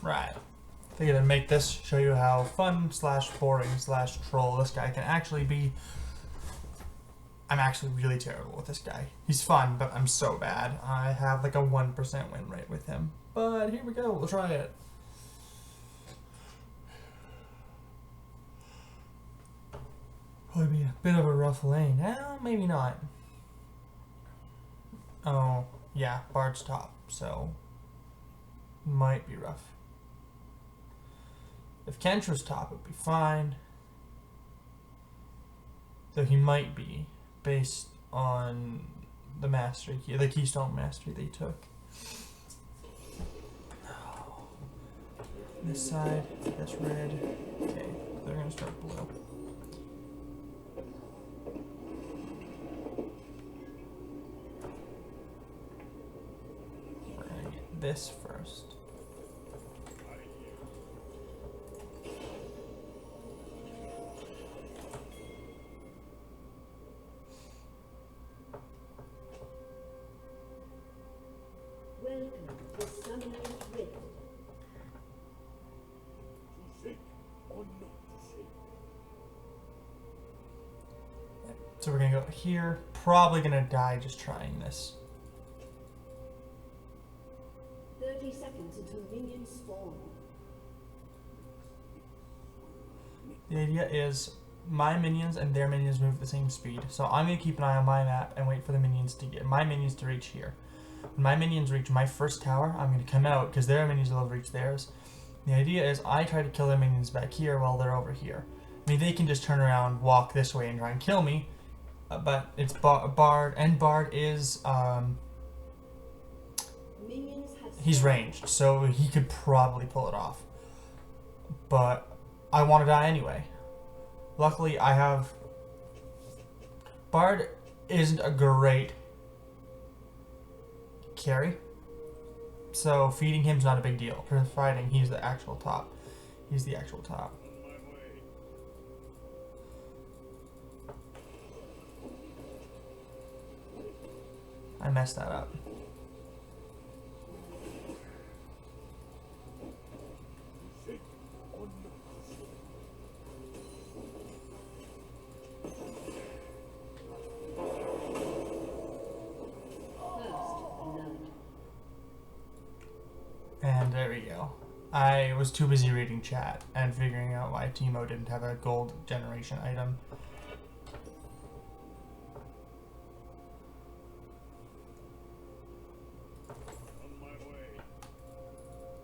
Right. Figured I'd make this show you how fun slash boring slash troll this guy can actually be. I'm actually really terrible with this guy. He's fun, but I'm so bad. I have like a 1% win rate with him. But here we go. We'll try it. Probably be a bit of a rough lane. Maybe not. Oh, yeah, Bard's top, so might be rough. If Kentra's top, it'd be fine. Though he might be, based on the mastery, the Keystone Mastery they took. This side, that's red. Okay, they're gonna start blue. We're gonna get this first. So we're gonna go here. Probably gonna die just trying this. 30 seconds until minions spawn. The idea is my minions and their minions move at the same speed. So I'm gonna keep an eye on my map and wait for the minions to get my minions to reach here. When my minions reach my first tower, I'm gonna come out because their minions will reach theirs. The idea is I try to kill their minions back here while they're over here. I mean, they can just turn around, walk this way, and try and kill me. But it's Bard, and Bard is he's ranged, so he could probably pull it off. But I want to die anyway. Luckily, I have Bard isn't a great carry, so feeding him's not a big deal. For fighting, he's the actual top. He's the actual top. I messed that up. And there we go. I was too busy reading chat and figuring out why Teemo didn't have a gold generation item.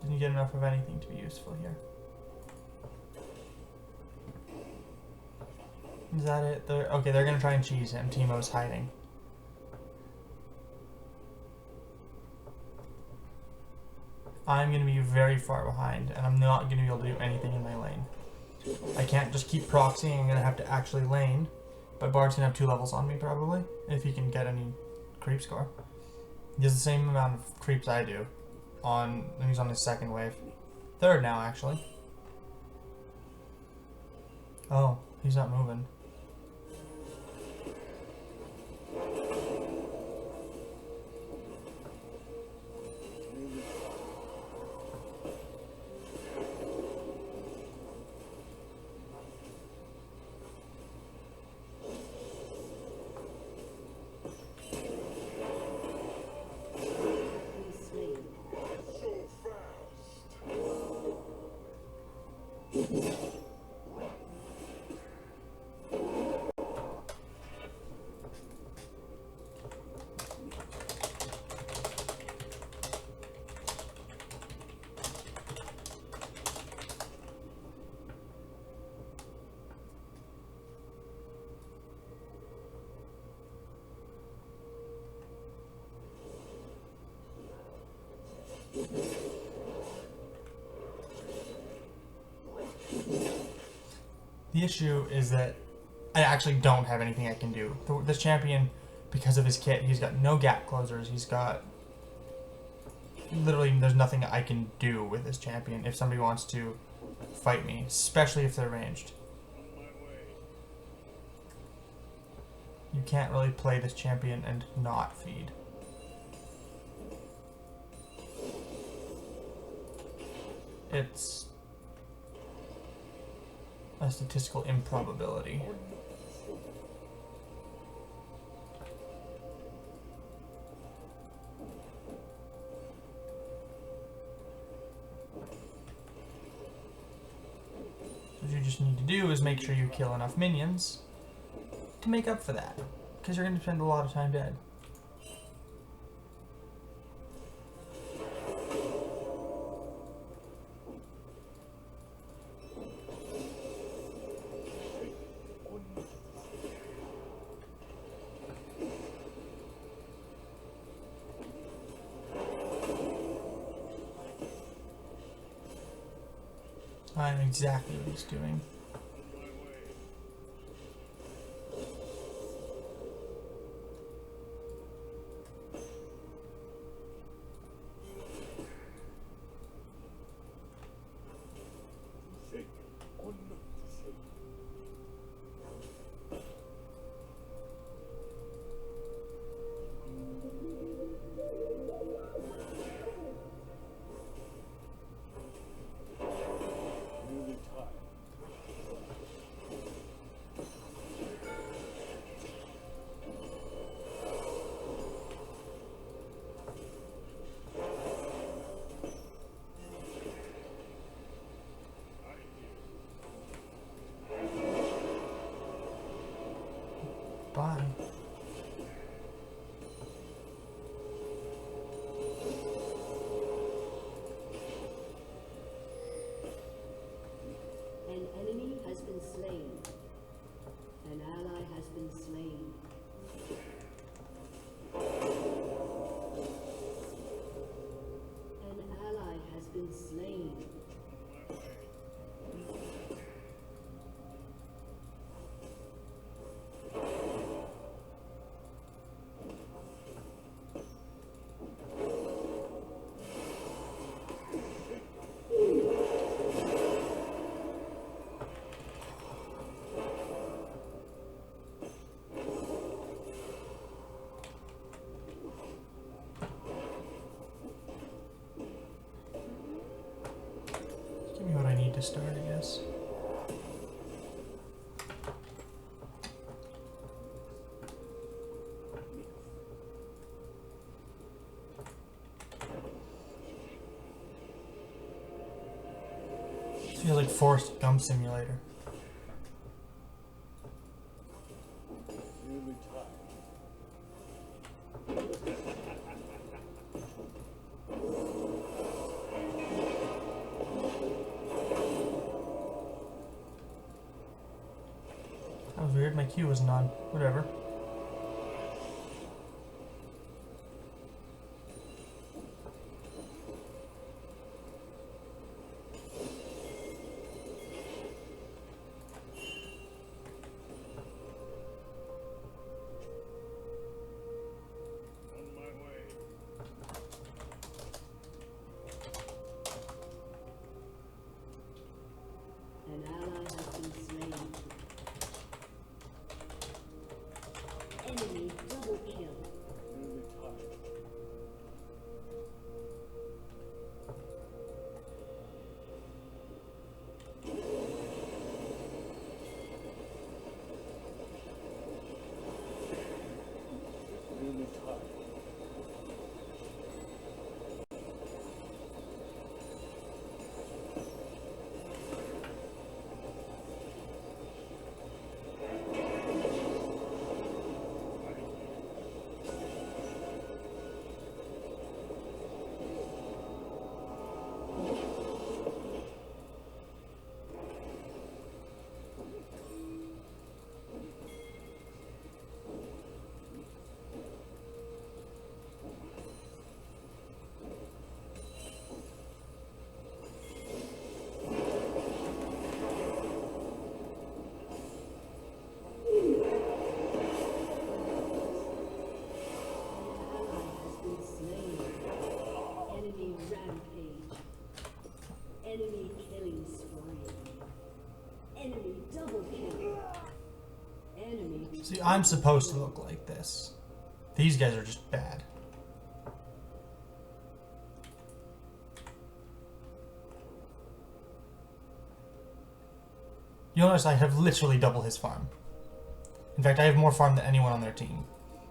Didn't get enough of anything to be useful here. Is that it? Okay, they're gonna try and cheese him. Teemo's hiding. I'm gonna be very far behind, and I'm not gonna be able to do anything in my lane. I can't just keep proxying. I'm gonna have to actually lane. But Bard's gonna have 2 levels on me probably, if he can get any creep score. He has the same amount of creeps I do. He's on his 2nd wave. 3rd now, actually. Oh, he's not moving. The issue is that I actually don't have anything I can do. This champion, because of his kit, he's got no gap closers. He's got... Literally, there's nothing I can do with this champion if somebody wants to fight me, especially if they're ranged. You can't really play this champion and not feed. It's a statistical improbability. What you just need to do is make sure you kill enough minions to make up for that, because you're going to spend a lot of time dead. I know exactly what he's doing. Bye. An enemy has been slain. An ally has been slain. An ally has been slain. Give me what I need to start, I guess. Feels like Forrest Gump Simulator. That was weird, my Q wasn't on. Whatever. An ally has been slain. Enemy double kill. Enemy killing spree. Enemy double kill. Enemy. See, I'm supposed to look like this. These guys are just bad. You'll notice I have literally double his farm. In fact, I have more farm than anyone on their team.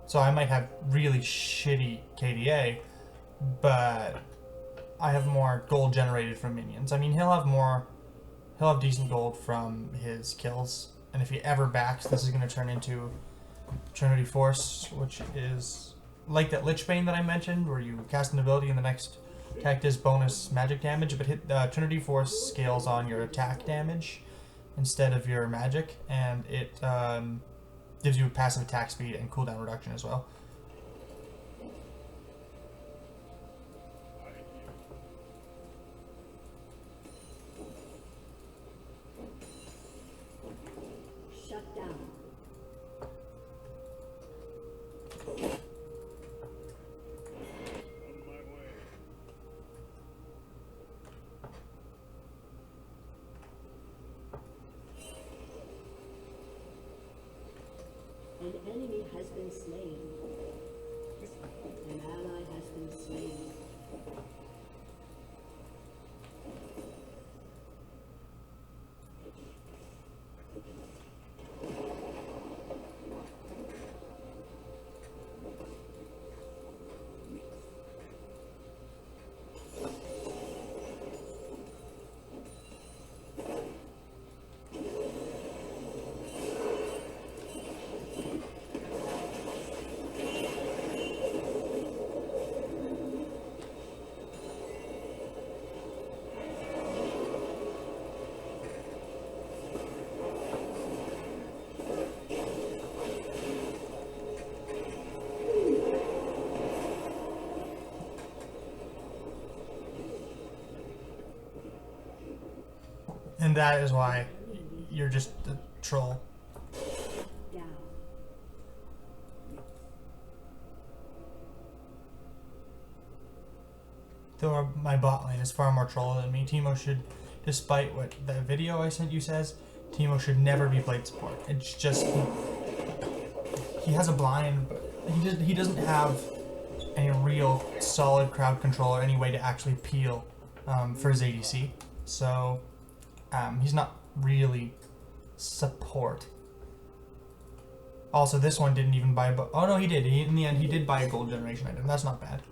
So I might have really shitty KDA, but I have more gold generated from minions. I mean, he'll have decent gold from his kills, and if he ever backs, this is going to turn into Trinity Force, which is like that Lich Bane that I mentioned, where you cast an ability and the next attack does bonus magic damage, but Trinity Force scales on your attack damage instead of your magic, and it gives you passive attack speed and cooldown reduction as well. Shut down. An enemy has been slain. An ally has been slain. And that is why you're just a troll. Down. Though my bot lane is far more troll than me, Teemo should, despite what that video I sent you says, Teemo should never be played support. It's just, he has a blind, but he doesn't have any real solid crowd control or any way to actually peel for his ADC. So he's not really support. Also, this one didn't even buy. Oh no, he did. In the end, he did buy a gold generation item. That's not bad.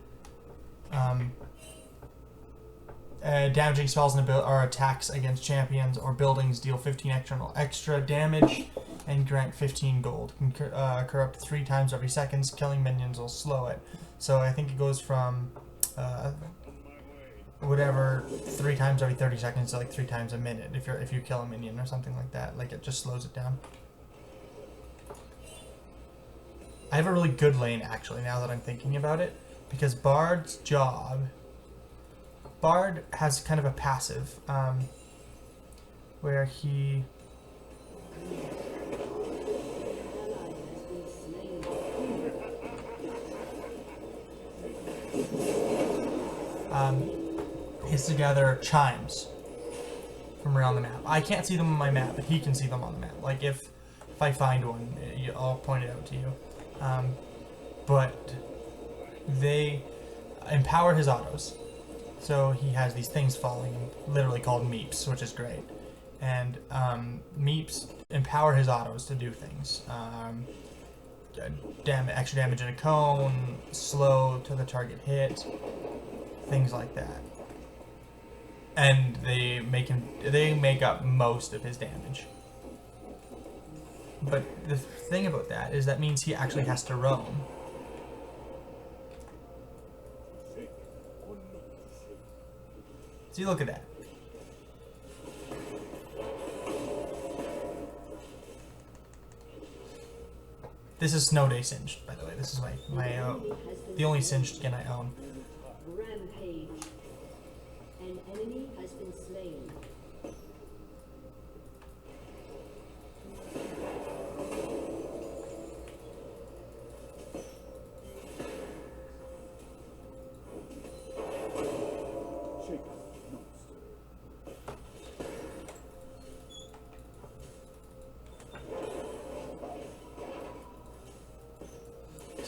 Damaging spells and attacks against champions or buildings deal 15 extra damage and grant 15 gold. Can occur up to 3 times every seconds. Killing minions will slow it. So I think it goes from whatever 3 times every 30 seconds to like 3 times a minute if you kill a minion or something like that. Like it just slows it down. I have a really good lane actually now that I'm thinking about it, because Bard has kind of a passive where he hits together chimes from around the map. I can't see them on my map, but he can see them on the map. Like if I find one, I'll point it out to you. But they empower his autos. So he has these things following him, literally called meeps, which is great. And meeps empower his autos to do things. Extra damage in a cone, slow to the target hit, things like that. And they make up most of his damage. But the thing about that is that means he actually has to roam. See, look at that. This is Snow Day Singed, by the way. This is the only Singed skin I own. Rampage. An enemy has been slain.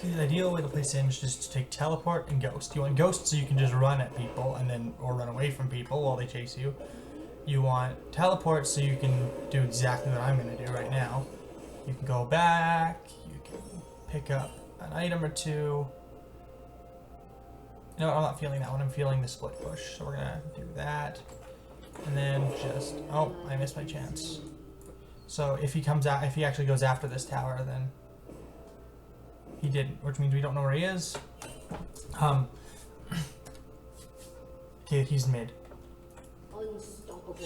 See, the ideal way to play Singed is to take Teleport and Ghost. You want Ghost so you can just run at people or run away from people while they chase you. you want teleport so you can do exactly what I'm going to do right now. You can go back, you can pick up an item or two. You know what, I'm not feeling that one, I'm feeling the split push. So we're going to do that. And then just, oh, I missed my chance. So if he comes out, if he actually goes after this tower, then he didn't, which means we don't know where he is. Okay, he's mid. Unstoppable.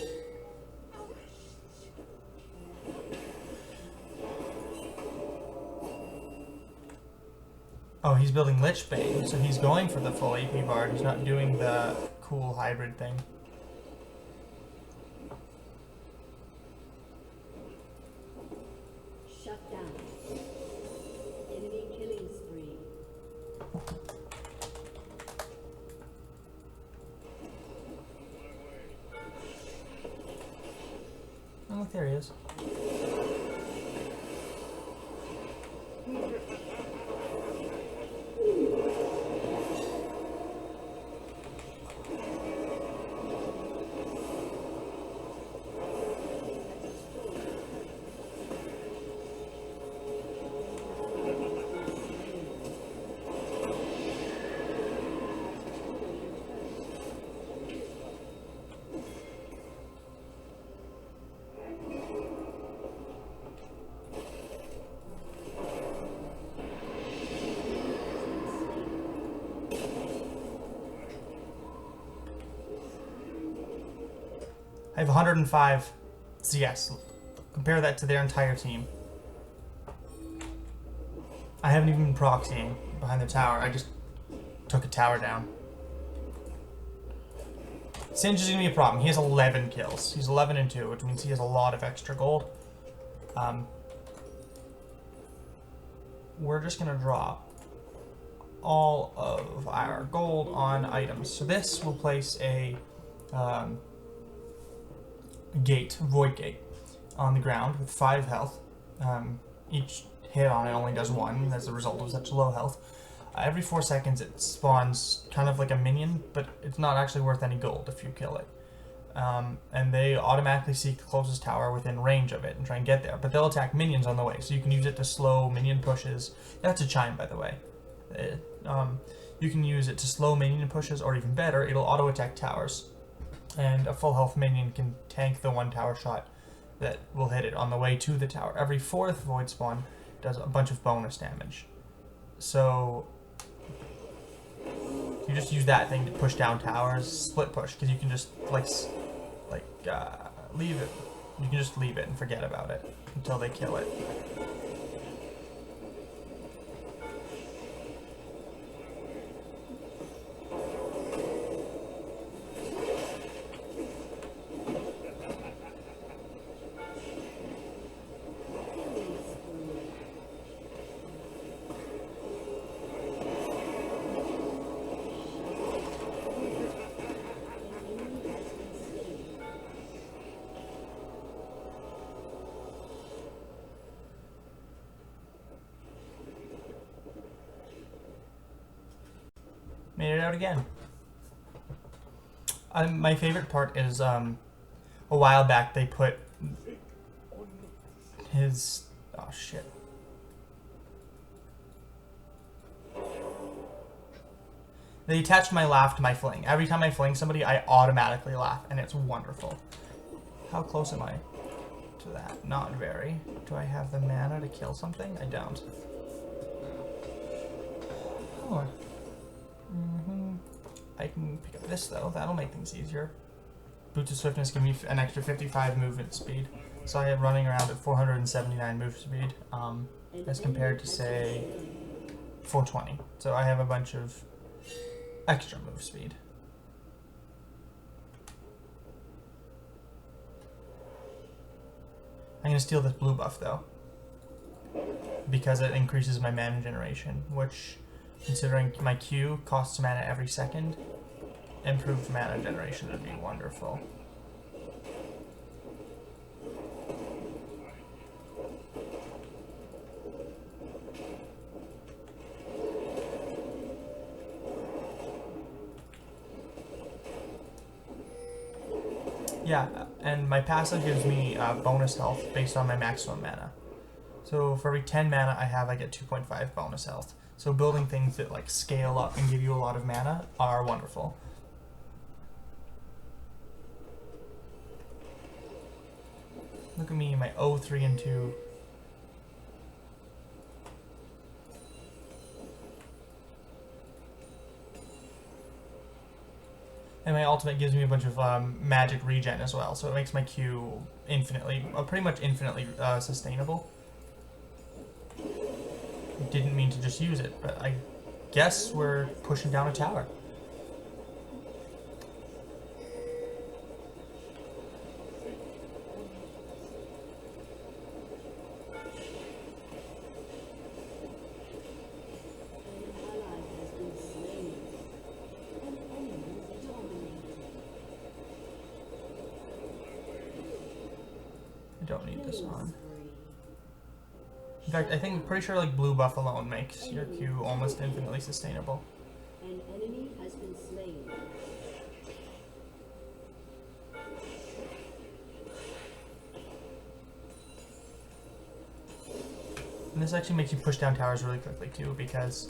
Oh, he's building Lich Bane, so he's going for the full AP Bard. He's not doing the cool hybrid thing. Shut down. Enemy killing spree. Oh, look, there he is. I have 105 CS. Compare that to their entire team. I haven't even been proxying behind the tower. I just took a tower down. Singe is going to be a problem. He has 11 kills. He's 11 and 2, which means he has a lot of extra gold. We're just going to drop all of our gold on items. So this will place a gate, void gate, on the ground with 5 health. Each hit on it only does 1 as a result of such low health. Every 4 seconds it spawns kind of like a minion, but it's not actually worth any gold if you kill it. And they automatically seek the closest tower within range of it and try and get there. But they'll attack minions on the way, so you can use it to slow minion pushes. That's a chime, by the way. You can use it to slow minion pushes, or even better, it'll auto-attack towers. And a full health minion can tank the 1 tower shot that will hit it on the way to the tower. Every 4th void spawn does a bunch of bonus damage. So you just use that thing to push down towers, split push, because you can just leave it. You can just leave it and forget about it until they kill it. Made it out again. My favorite part is a while back they put his... Oh shit. They attached my laugh to my fling. Every time I fling somebody, I automatically laugh, and it's wonderful. How close am I to that? Not very. Do I have the mana to kill something? I don't. Oh. I can pick up this though, that'll make things easier. Boots of Swiftness give me an extra 55 movement speed, so I am running around at 479 move speed, as compared to say 420. So I have a bunch of extra move speed. I'm gonna steal this blue buff though, because it increases my mana generation, which, considering my Q costs mana every second, improved mana generation would be wonderful. Yeah, and my passive gives me bonus health based on my maximum mana. So for every 10 mana I have, I get 2.5 bonus health. So building things that like scale up and give you a lot of mana are wonderful. Look at me, my 0, 3, and 2. And my ultimate gives me a bunch of magic regen as well, so it makes my Q infinitely, pretty much infinitely sustainable. Didn't mean to just use it, but I guess we're pushing down a tower. I don't need this on. In fact, pretty sure like blue buff alone makes your Q almost infinitely sustainable. An enemy has been slain. And this actually makes you push down towers really quickly too, because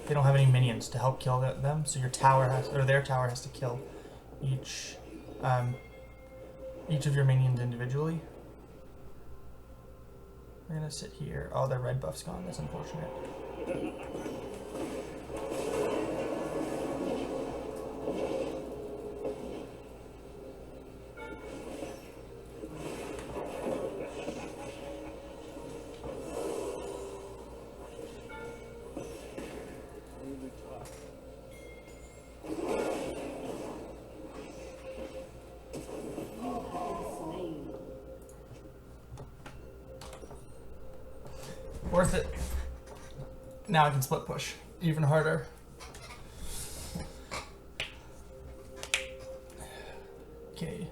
they don't have any minions to help kill them, so your tower has, or their tower has to kill each of your minions individually. We're gonna sit here. Oh, their red buff's gone. That's unfortunate. Worth it. Now I can split push even harder. Okay.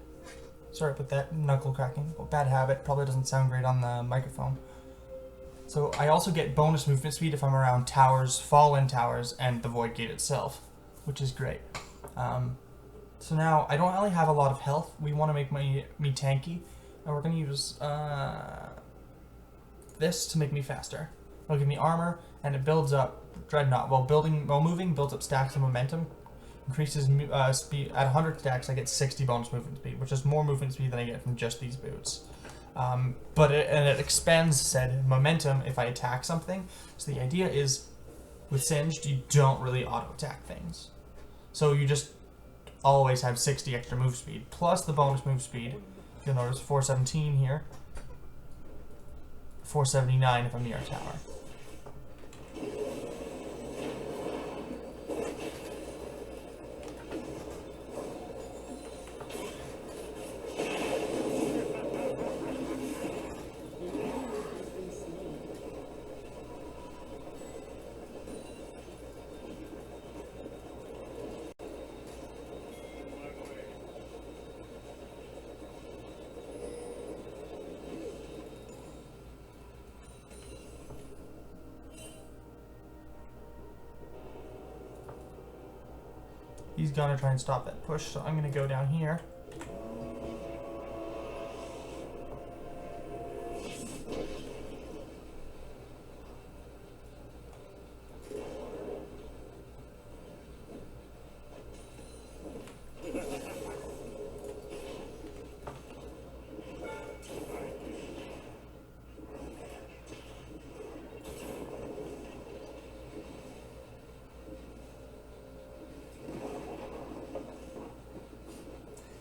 Sorry about that knuckle cracking. Well, bad habit. Probably doesn't sound great on the microphone. So I also get bonus movement speed if I'm around towers, fallen towers, and the void gate itself, which is great. So now I don't really have a lot of health. We want to make me tanky, and we're gonna use this to make me faster. It'll give me armor, and it builds up Dreadnought. While moving, builds up stacks of momentum. Increases speed at 100 stacks. I get 60 bonus movement speed, which is more movement speed than I get from just these boots. But it expands said momentum if I attack something. So the idea is, with Singed, you don't really auto attack things. So you just always have 60 extra move speed plus the bonus move speed. You'll notice 417 here. 479 if I'm near a tower. He's gonna try and stop that push, so I'm gonna go down here.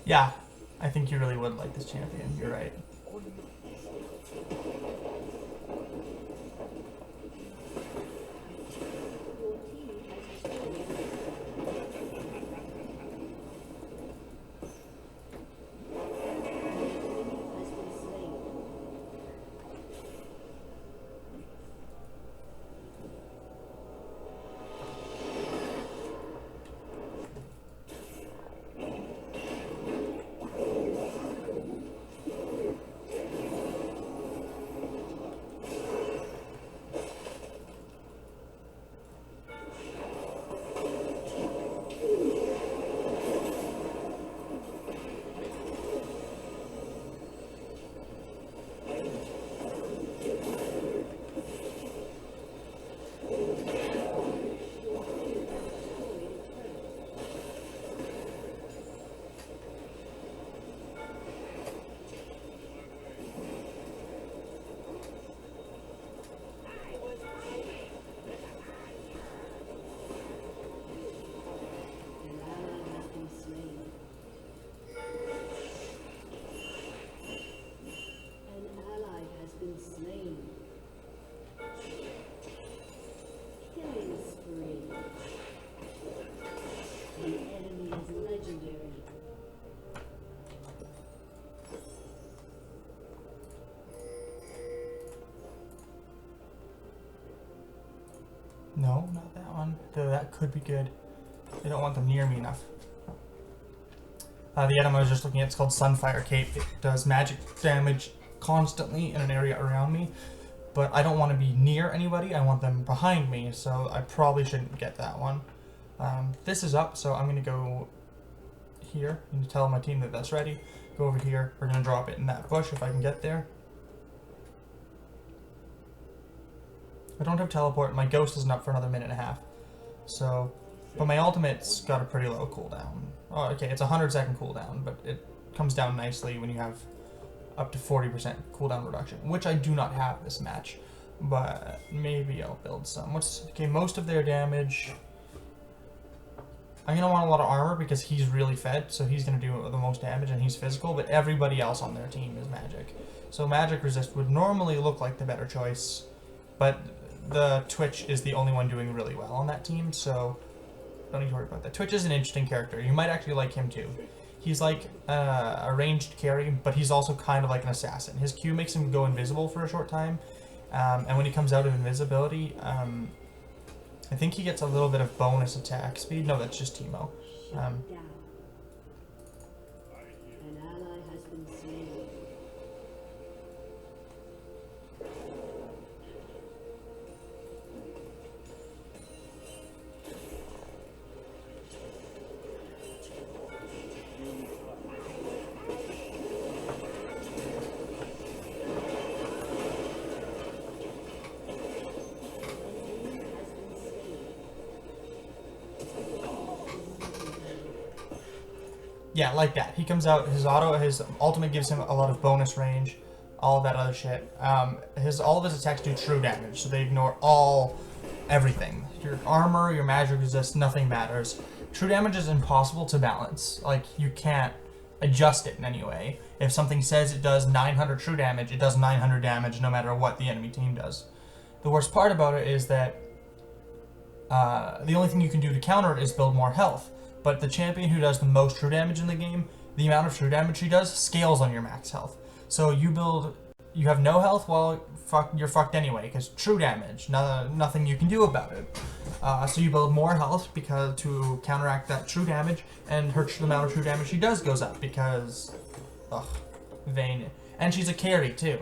Yeah, I think you really would like this champion. You're right. that could be good. I don't want them near me enough. The item I was just looking at, it's called Sunfire Cape. It does magic damage constantly in an area around me, but I don't want to be near anybody. I want them behind me, so I probably shouldn't get that one. This is up, so I'm going to go here and tell my team that that's ready. Go over here. We're going to drop it in that bush if I can get there. I don't have teleport. My ghost isn't up for another minute and a half. So, but my ultimate's got a pretty low cooldown. Oh, okay, it's a 100-second cooldown, but it comes down nicely when you have up to 40% cooldown reduction, which I do not have this match, but maybe I'll build some. Okay, most of their damage. I'm going to want a lot of armor because he's really fed, so he's going to do the most damage and he's physical, but everybody else on their team is magic. So magic resist would normally look like the better choice, but the Twitch is the only one doing really well on that team, so don't need to worry about that. Twitch is an interesting character. You might actually like him too. He's like a ranged carry, but he's also kind of like an assassin. His Q makes him go invisible for a short time, and when he comes out of invisibility, I think he gets a little bit of bonus attack speed. No, that's just Teemo. Down. An ally has been slain. Yeah, like that. He comes out, his ultimate gives him a lot of bonus range, all of that other shit. All of his attacks do true damage, so they ignore everything. Your armor, your magic resist, nothing matters. True damage is impossible to balance. Like, you can't adjust it in any way. If something says it does 900 true damage, it does 900 damage no matter what the enemy team does. The worst part about it is that the only thing you can do to counter it is build more health. But the champion who does the most true damage in the game, the amount of true damage she does scales on your max health. So you have no health, well, you're fucked anyway, because true damage, nothing you can do about it. So you build more health because to counteract that true damage, and the amount of true damage she does goes up because, Vayne. And she's a carry too.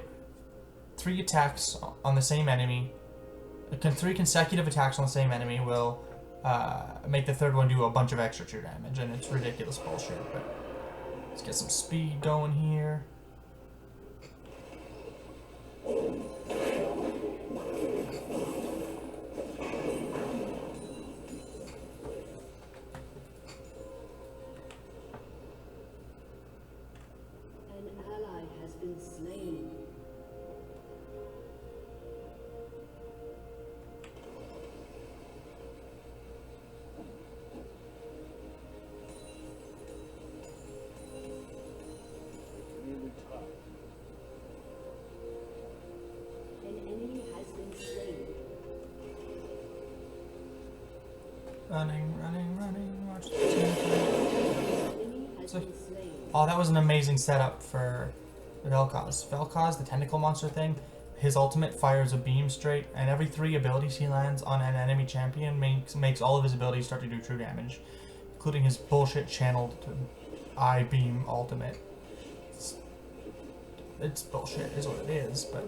3 attacks on the same enemy, 3 consecutive attacks on the same enemy will make the third one do a bunch of extra true damage, and it's ridiculous bullshit. But let's get some speed going here. An ally has been slain. Running, watch the team. Oh, that was an amazing setup for Vel'Koz. Vel'Koz, the tentacle monster thing, his ultimate fires a beam straight, and every 3 abilities he lands on an enemy champion makes all of his abilities start to do true damage, including his bullshit channeled eye beam ultimate. It's bullshit, is what it is, but...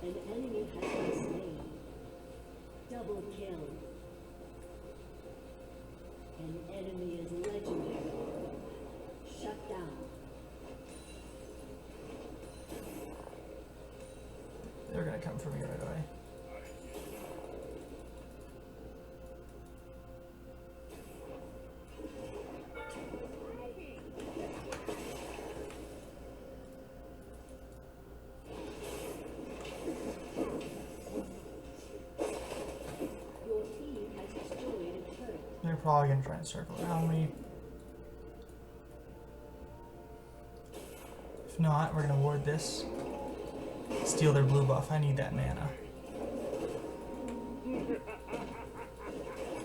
An enemy has been slain. Double kill. An enemy is legendary. Shut down. They're gonna come for me right away. probably gonna try and circle around me. If not, we're gonna ward this. Steal their blue buff. I need that mana.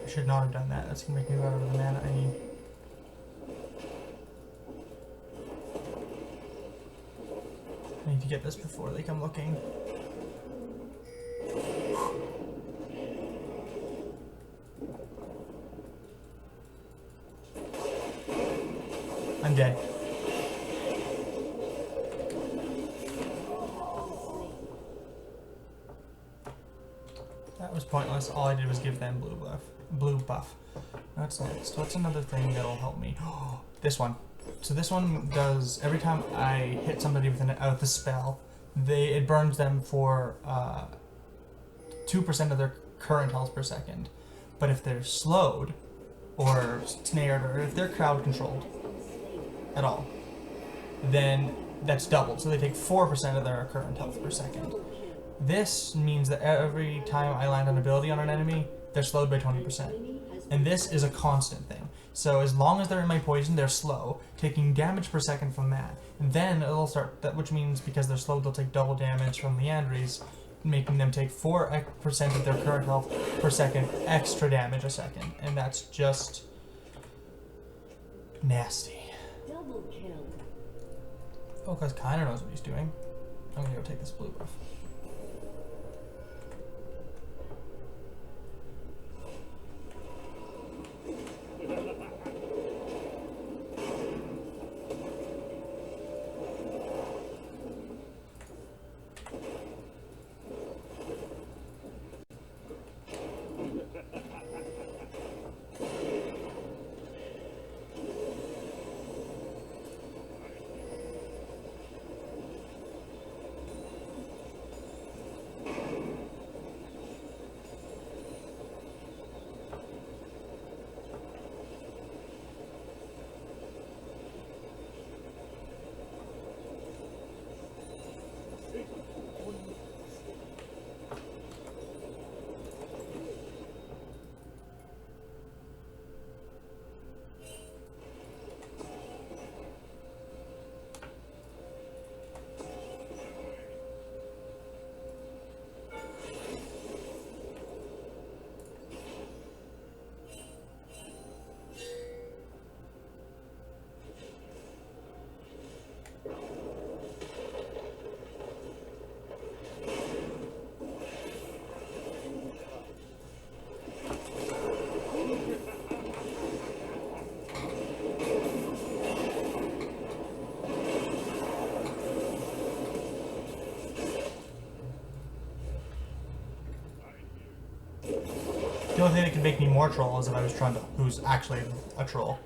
I should not have done that. That's gonna make me run out of the mana I need. I need to get this before they come looking. I'm dead. That was pointless. All I did was give them blue buff. Blue buff. What's next? What's another thing that'll help me? This one. So this one does, every time I hit somebody with the spell, it burns them for 2% of their current health per second. But if they're slowed or snared, or if they're crowd controlled at all, then that's doubled. So they take 4% of their current health per second. This means that every time I land an ability on an enemy, they're slowed by 20%. And this is a constant thing. So as long as they're in my poison, they're slow, taking damage per second from that. And then it'll start, which means because they're slowed, they'll take double damage from Liandry's, making them take 4% of their current health per second, extra damage a second. And that's just nasty. Double kill. Focus kinda knows what he's doing. I'm gonna go take this blue buff. The only thing that could make me more troll is if I was trying to, who's actually a troll.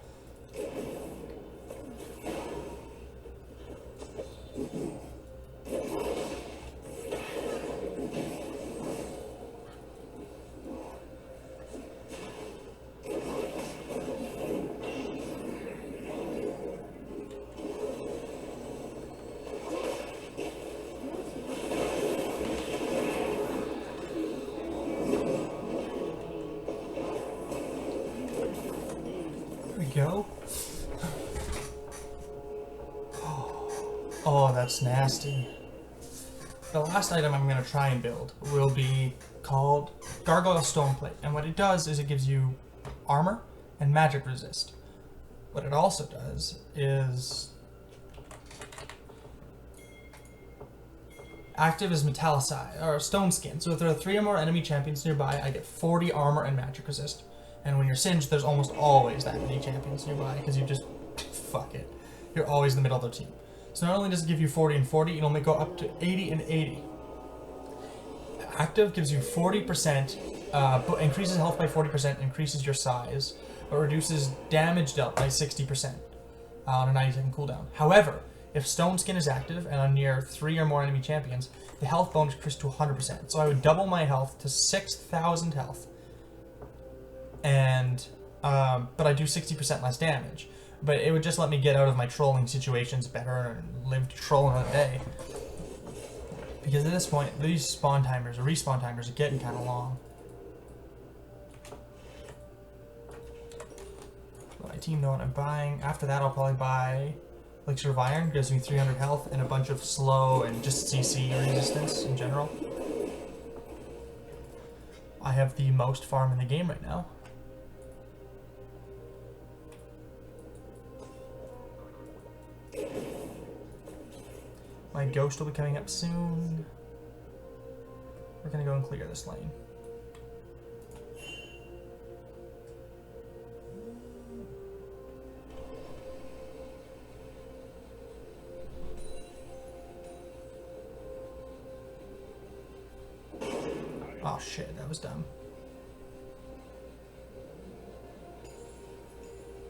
Go. Oh, that's nasty. The last item I'm going to try and build will be called Gargoyle Stoneplate, and what it does is it gives you armor and magic resist. What it also does is active is metallicized or stone skin. So if there are 3 or more enemy champions nearby, I get 40 armor and magic resist. And when you're singed, there's almost always that many champions nearby, because you just, fuck it. You're always in the middle of their team. So not only does it give you 40 and 40, it only go up to 80 and 80. Active gives you 40%, increases health by 40%, increases your size, but reduces damage dealt by 60% on a 90-second cooldown. However, if Stone Skin is active and I'm near 3 or more enemy champions, the health bonus increases to 100%. So I would double my health to 6,000 health. And but I do 60% less damage. But it would just let me get out of my trolling situations better and live to troll another day. Because at this point, these spawn timers or respawn timers are getting kind of long. My team know what I'm buying. After that, I'll probably buy Elixir of Iron. Gives me 300 health and a bunch of slow and just CC resistance in general. I have the most farm in the game right now. My ghost will be coming up soon. We're gonna go and clear this lane. Oh shit, that was dumb.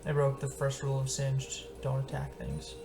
I broke the first rule of Singed. Don't attack things.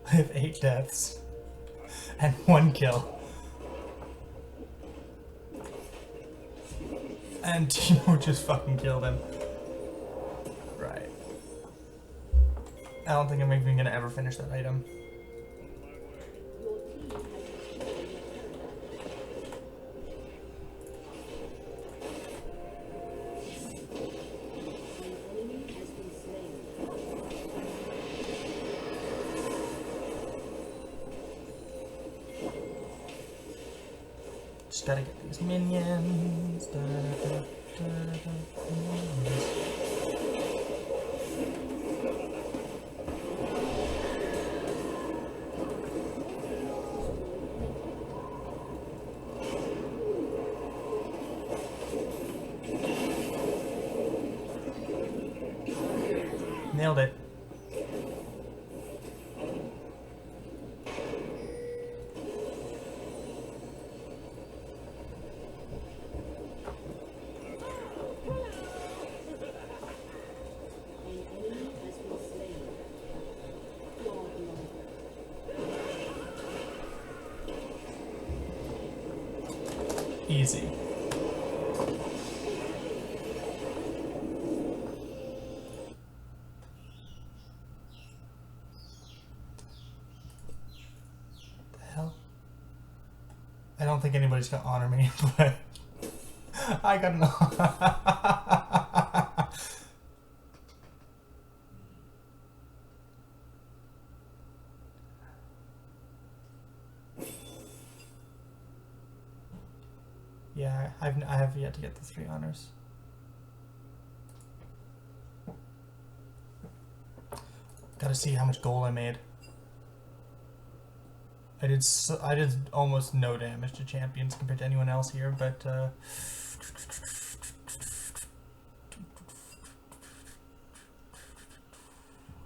I have 8 deaths and 1 kill. And Timo just fucking killed him. Right. I don't think I'm even gonna ever finish that item. Just gotta get these minions. Nailed it. Easy. The hell? I don't think anybody's gonna honor me, but I got an honor. Yeah, I have yet to get the 3 honors. Gotta see how much gold I made. I did almost no damage to champions compared to anyone else here, but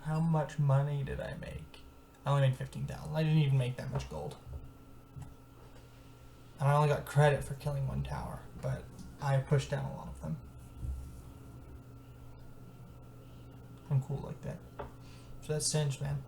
how much money did I make? I only made 15,000. I didn't even make that much gold. And I only got credit for killing 1 tower, but I pushed down a lot of them. I'm cool like that. So that's Singed, man.